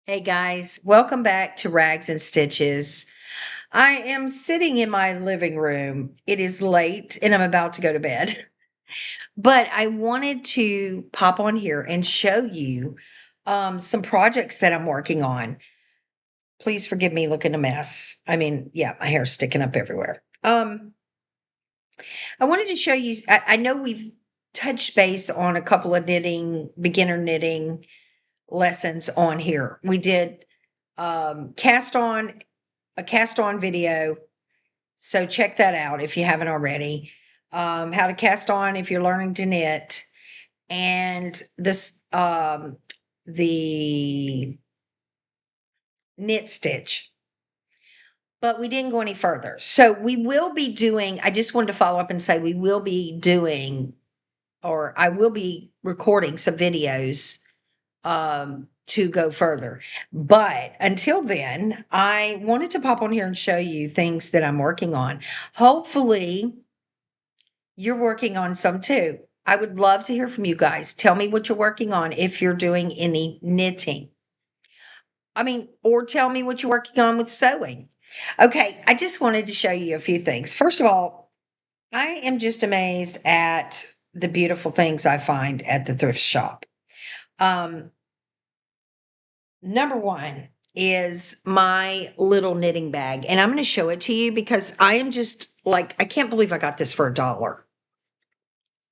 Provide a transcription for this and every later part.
Hey guys, welcome back to Rags and Stitches. I am sitting in my living room. It is late and I'm about to go to bed, but I wanted to pop on here and show you some projects that I'm working on. Please forgive me looking a mess. I mean, yeah, my hair's sticking up everywhere. I wanted to show you, I know we've touched base on a couple of beginner knitting lessons on here. We did cast on a cast on video. So check that out if you haven't already. How to cast on if you're learning to knit, and the knit stitch. But we didn't go any further. So we will be doing, I just wanted to follow up and say we will be doing, or I will be recording some videos to go further. But until then, I wanted to pop on here and show you things that I'm working on. Hopefully, you're working on some too. I would love to hear from you guys. Tell me what you're working on if you're doing any knitting. I mean, or tell me what you're working on with sewing. Okay, I just wanted to show you a few things. First of all, I am just amazed at the beautiful things I find at the thrift shop. Um, Number one is my little knitting bag, and I'm going to show it to you because I am just like, I can't believe I got this for $1.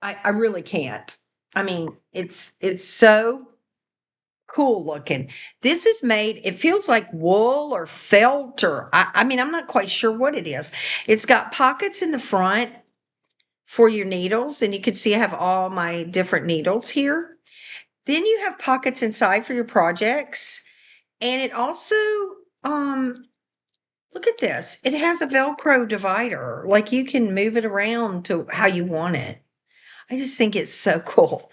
I really can't. I mean, it's so cool looking. This is made, it feels like wool or felt, or I mean, I'm not quite sure what it is. It's got pockets in the front for your needles, and you can see I have all my different needles here. Then you have pockets inside for your projects. And it also, um, look at this. It has a Velcro divider. Like you can move it around to how you want it. I just think it's so cool.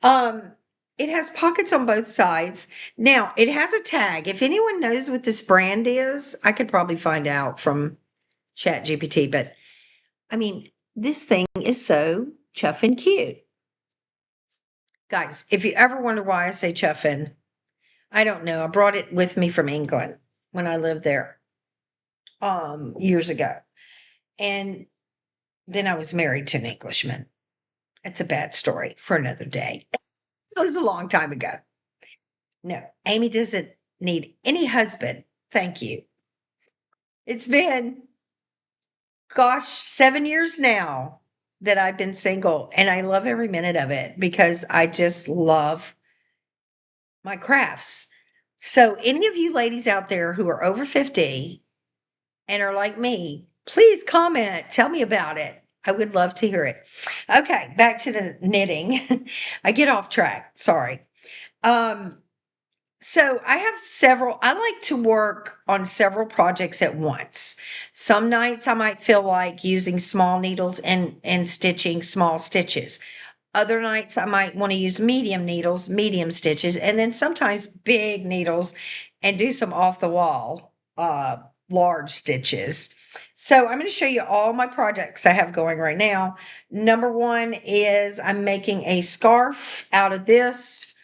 Um, it has pockets on both sides. Now, it has a tag. If anyone knows what this brand is, I could probably find out from Chat GPT. But I mean, this thing is so chuffing cute. Guys, if you ever wonder why I say chuffing, I don't know. I brought it with me from England when I lived there years ago. And then I was married to an Englishman. It's a bad story for another day. It was a long time ago. No, Amy doesn't need any husband. Thank you. It's been, gosh, 7 years now that I've been single, and I love every minute of it because I just love my crafts. So, any of you ladies out there who are over 50 and are like me, please comment. Tell me about it. I would love to hear it. Okay, back to the knitting. I get off track. Sorry. Um, so I have several, I like to work on several projects at once. Some nights I might feel like using small needles and stitching small stitches. Other nights I might want to use medium needles, medium stitches, and then sometimes big needles and do some off the wall, large stitches. So I'm going to show you all my projects I have going right now. Number one is I'm making a scarf out of this,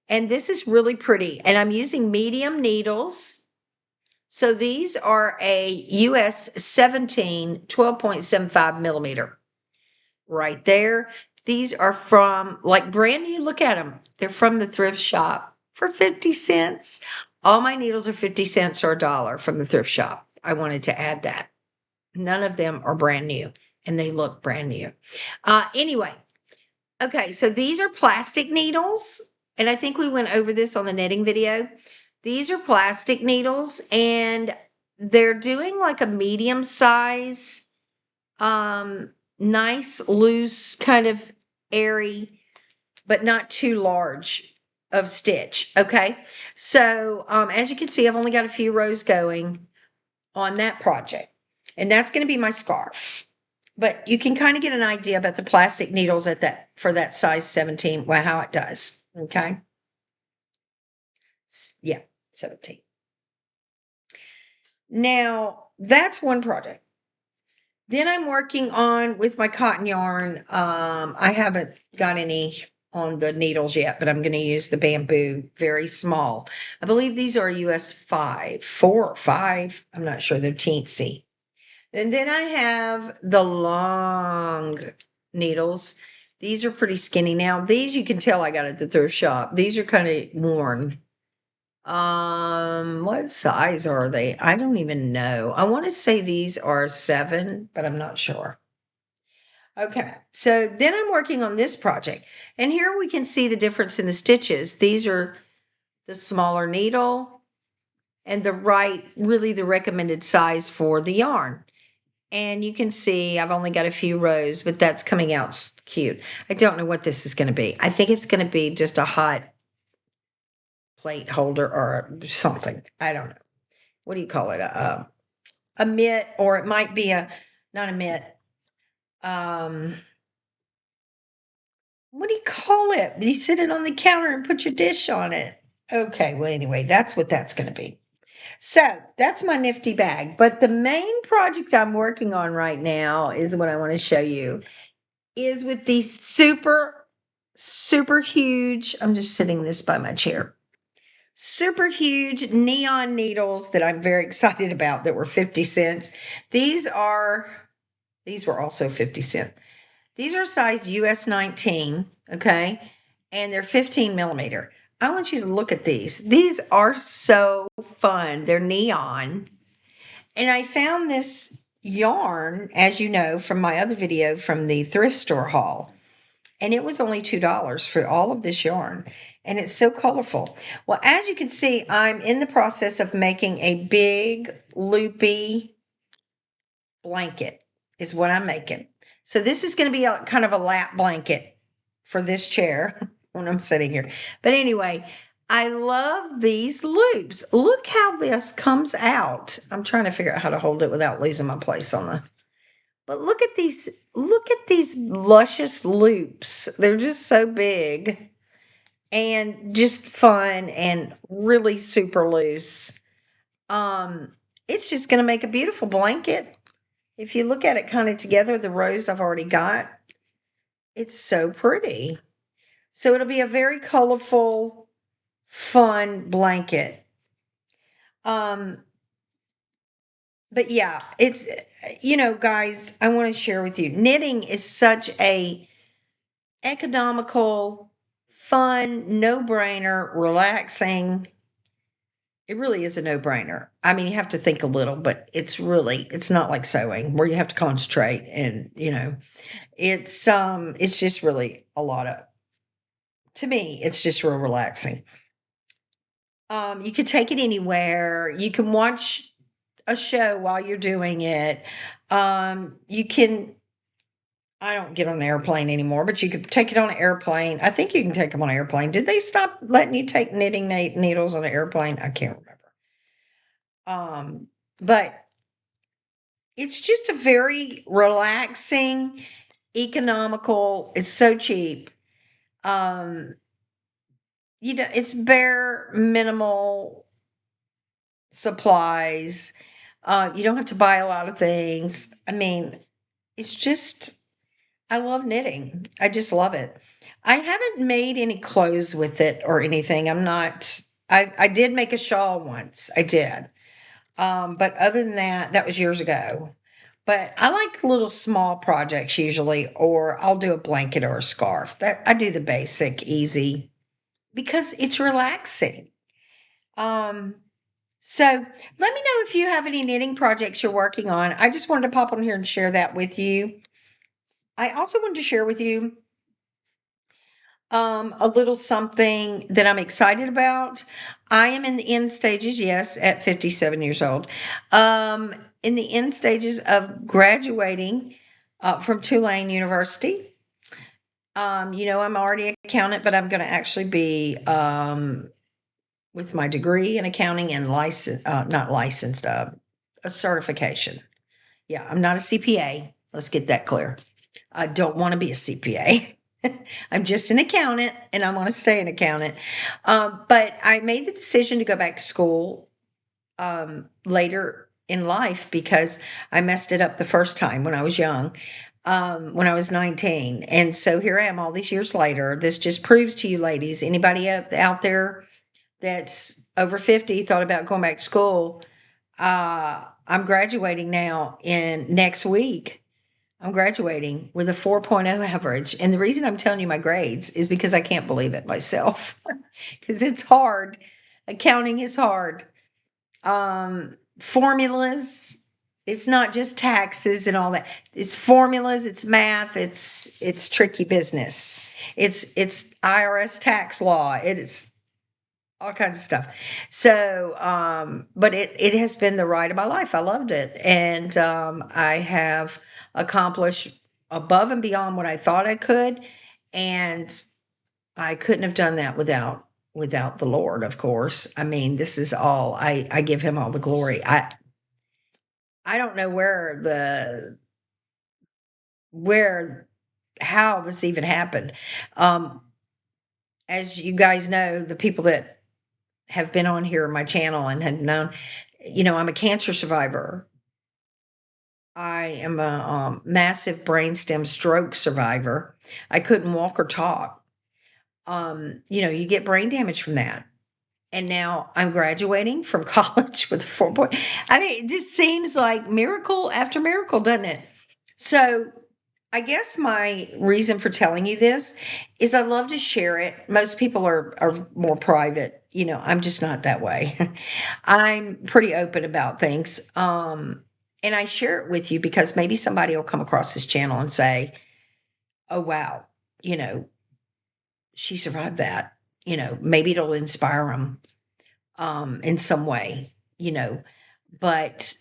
and this is really pretty. And I'm using medium needles. So these are a US 17 12.75 millimeter right there. These are from like brand new. Look at them. They're from the thrift shop for 50 cents. All my needles are 50 cents or $1 from the thrift shop. I wanted to add that. None of them are brand new and they look brand new. Anyway, okay, so these are plastic needles. And I think we went over this on the knitting video. These are plastic needles and they're doing like a medium size, nice, loose, kind of airy, but not too large of stitch. Okay. So, as you can see, I've only got a few rows going on that project, and that's going to be my scarf. But you can kind of get an idea about the plastic needles at that for that size 17, well, how it does. Okay. Yeah, 17. Now, that's one project. Then I'm working on with my cotton yarn. I haven't got any on the needles yet, but I'm going to use the bamboo very small. I believe these are US 4 or 5. I'm not sure. They're teensy. And then I have the long needles. These are pretty skinny. Now, these you can tell I got at the thrift shop. These are kind of worn. What size are they? I don't even know. I want to say these are 7, but I'm not sure. Okay, so then I'm working on this project, and here we can see the difference in the stitches. These are the smaller needle and the right, really the recommended size for the yarn. And you can see I've only got a few rows, but that's coming out cute. I don't know what this is going to be. I think it's going to be just a hot plate holder or something. I don't know. What do you call it? A mitt, or it might be not a mitt. Um, what do you call it? You sit it on the counter and put your dish on it. Okay, well, anyway, that's what that's going to be. So that's my nifty bag. But the main project I'm working on right now is what I want to show you is with these super, super huge. I'm just sitting this by my chair. Super huge neon needles that I'm very excited about that were 50 cents. These were also 50 cents. These are size US 19, okay? And they're 15 millimeter. I want you to look at these. These are so fun. They're neon. And I found this yarn, as you know, from my other video from the thrift store haul. And it was only $2 for all of this yarn. And it's so colorful. Well, as you can see, I'm in the process of making a big loopy blanket is what I'm making. So this is going to be a kind of a lap blanket for this chair when I'm sitting here. But anyway, I love these loops. Look how this comes out. I'm trying to figure out how to hold it without losing my place on the. But look at these luscious loops. They're just so big and just fun and really super loose. Um, it's just going to make a beautiful blanket. If you look at it kind of together, the rows I've already got, it's so pretty. So it'll be a very colorful, fun blanket. But yeah, it's, guys, I want to share with you, knitting is such a economical, fun, no-brainer, relaxing. It really is a no-brainer. I mean, you have to think a little, but it's not like sewing where you have to concentrate and, it's just really a lot of, to me, it's just real relaxing. You can take it anywhere. You can watch a show while you're doing it. You can, I don't get on an airplane anymore, but you could take it on an airplane. I think you can take them on an airplane. Did they stop letting you take knitting needles on an airplane? I can't remember. But it's just a very relaxing, economical, it's so cheap. Um, it's bare minimal supplies. You don't have to buy a lot of things. I mean, it's just, I love knitting. I just love it. I haven't made any clothes with it or anything. I did make a shawl once. I did. But other than that, that was years ago. But I like little small projects usually, or I'll do a blanket or a scarf. That I do the basic, easy, because it's relaxing. Um, so let me know if you have any knitting projects you're working on. I just wanted to pop on here and share that with you. I also wanted to share with you a little something that I'm excited about. I am in the end stages, yes, at 57 years old, in the end stages of graduating from Tulane University. I'm already an accountant, but I'm going to actually be with my degree in accounting and not licensed, a certification. Yeah, I'm not a CPA. Let's get that clear. I don't want to be a CPA. I'm just an accountant and I want to stay an accountant. But I made the decision to go back to school later in life because I messed it up the first time when I was young. when I was 19. And so here I am all these years later. This just proves to you, ladies, anybody out there that's over 50 thought about going back to school. I'm graduating now in next week. I'm graduating with a 4.0 average. And the reason I'm telling you my grades is because I can't believe it myself. Because it's hard. Accounting is hard. Formulas, it's not just taxes and all that. It's formulas, it's math, it's tricky business. It's IRS tax law. It is all kinds of stuff. So, but it has been the ride of my life. I loved it, and I have accomplished above and beyond what I thought I could, and I couldn't have done that without the Lord, of course. I mean, this is all I give him all the glory. I don't know where how this even happened. Um as you guys know, the people that have been on here on my channel and had known, I'm a cancer survivor. I am a massive brainstem stroke survivor. I couldn't walk or talk. You get brain damage from that. And now I'm graduating from college with a 4 point. I mean, it just seems like miracle after miracle, doesn't it? So I guess my reason for telling you this is I love to share it. Most people are more private. I'm just not that way. I'm pretty open about things. And I share it with you because maybe somebody will come across this channel and say, oh wow, you know, she survived that. Maybe it'll inspire them in some way, but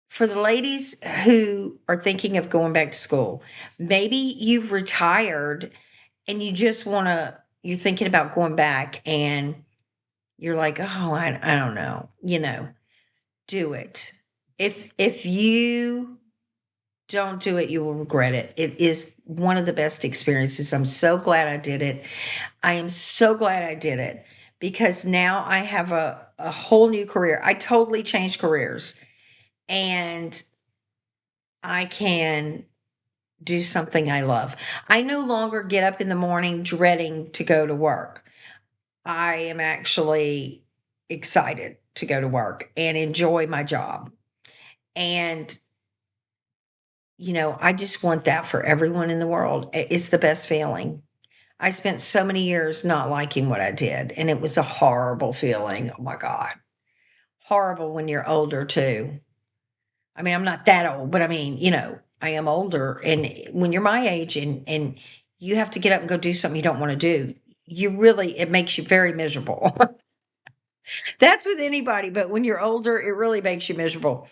for the ladies who are thinking of going back to school, maybe you've retired and you just want to, you're thinking about going back and you're like, oh, I don't know, do it. If you don't do it, you will regret it. It is one of the best experiences. I'm so glad I did it. I am so glad I did it because now I have a whole new career. I totally changed careers and I can do something I love. I no longer get up in the morning dreading to go to work. I am actually excited to go to work and enjoy my job. And, I just want that for everyone in the world. It's the best feeling. I spent so many years not liking what I did, and it was a horrible feeling. Oh my God. Horrible when you're older, too. I mean, I'm not that old, but I mean, I am older. And when you're my age and you have to get up and go do something you don't want to do, it makes you very miserable. That's with anybody, but when you're older, it really makes you miserable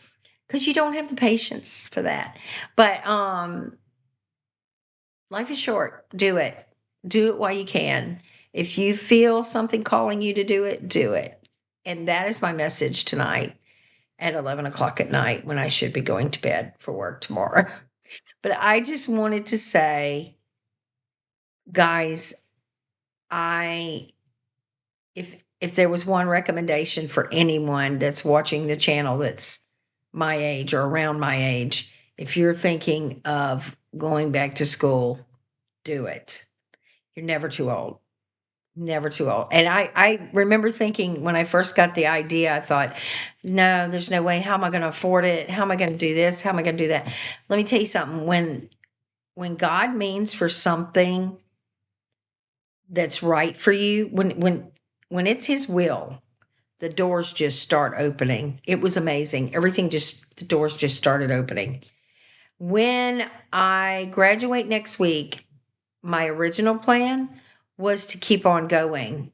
because you don't have the patience for that. But life is short. Do it. Do it while you can. If you feel something calling you to do it, do it. And that is my message tonight at 11 o'clock at night when I should be going to bed for work tomorrow. But I just wanted to say, guys, I if there was one recommendation for anyone that's watching the channel that's my age or around my age, if you're thinking of going back to school, do it. You're never too old. Never too old. And I remember thinking when I first got the idea, I thought, no, there's no way. How am I going to afford it? How am I going to do this? How am I going to do that? Let me tell you something. When God means for something that's right for you, when it's his will, the doors just start opening. It was amazing. The doors just started opening. When I graduate next week, my original plan was to keep on going,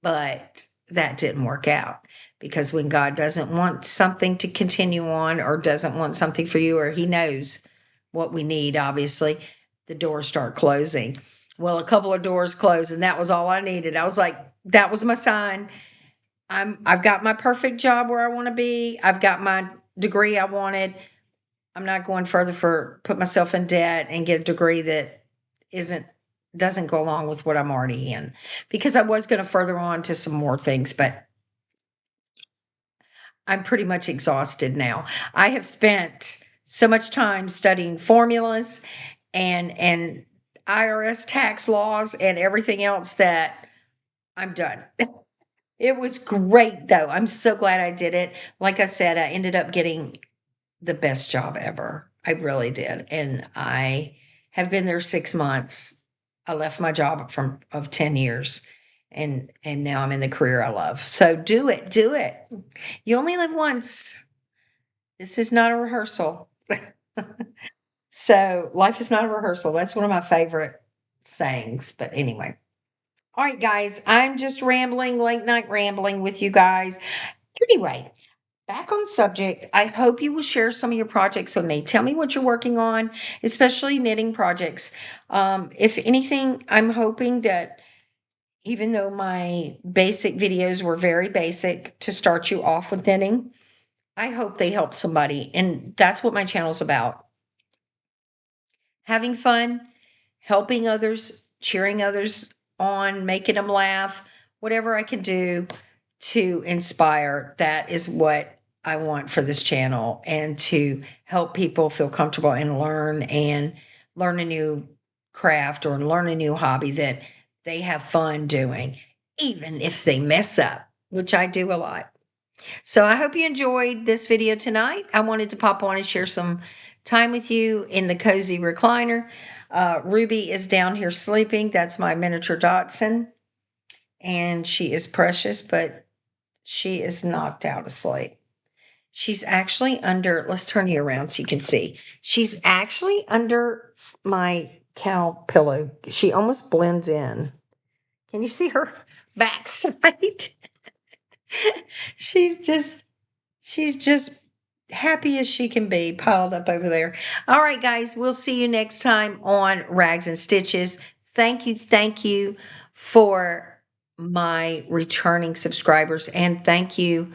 but that didn't work out because when God doesn't want something to continue on or doesn't want something for you, or he knows what we need, obviously, the doors start closing. Well, a couple of doors closed and that was all I needed. I was like, that was my sign. I've got my perfect job where I want to be. I've got my degree I wanted. I'm not going further for put myself in debt and get a degree that isn't doesn't go along with what I'm already in. Because I was going to further on to some more things, but I'm pretty much exhausted now. I have spent so much time studying formulas and IRS tax laws and everything else that I'm done. It was great though. I'm so glad I did it. Like I said, I ended up getting the best job ever. I really did. And I have been there 6 months. I left my job from of 10 years and now I'm in the career I love. So do it. Do it. You only live once. This is not a rehearsal. So life is not a rehearsal. That's one of my favorite sayings. But anyway. All right, guys. I'm just rambling, late night rambling with you guys. Anyway, back on subject, I hope you will share some of your projects with me. Tell me what you're working on, especially knitting projects. If anything, I'm hoping that even though my basic videos were very basic to start you off with knitting, I hope they help somebody. And that's what my channel's about. Having fun, helping others, cheering others on, making them laugh, whatever I can do to inspire. That is what I want for this channel, and to help people feel comfortable and learn a new craft or learn a new hobby that they have fun doing, even if they mess up, which I do a lot. So I hope you enjoyed this video tonight. I wanted to pop on and share some time with you in the cozy recliner. Ruby is down here sleeping. That's my miniature Dotson. And she is precious, but she is knocked out of sleep. She's actually under, let's turn you around so you can see. She's actually under my cow pillow. She almost blends in. Can you see her backside? she's just She's just happy as she can be, piled up over there. All right, guys, we'll see you next time on Rags and Stitches. Thank you for my returning subscribers, and thank you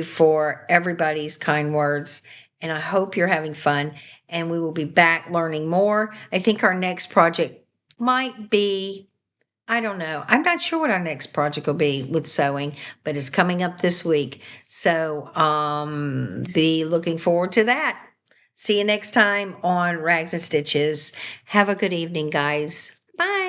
for everybody's kind words. And I hope you're having fun, and we will be back learning more. I think our next project might be, I don't know. I'm not sure what our next project will be with sewing, but it's coming up this week. So be looking forward to that. See you next time on Rags and Stitches. Have a good evening, guys. Bye.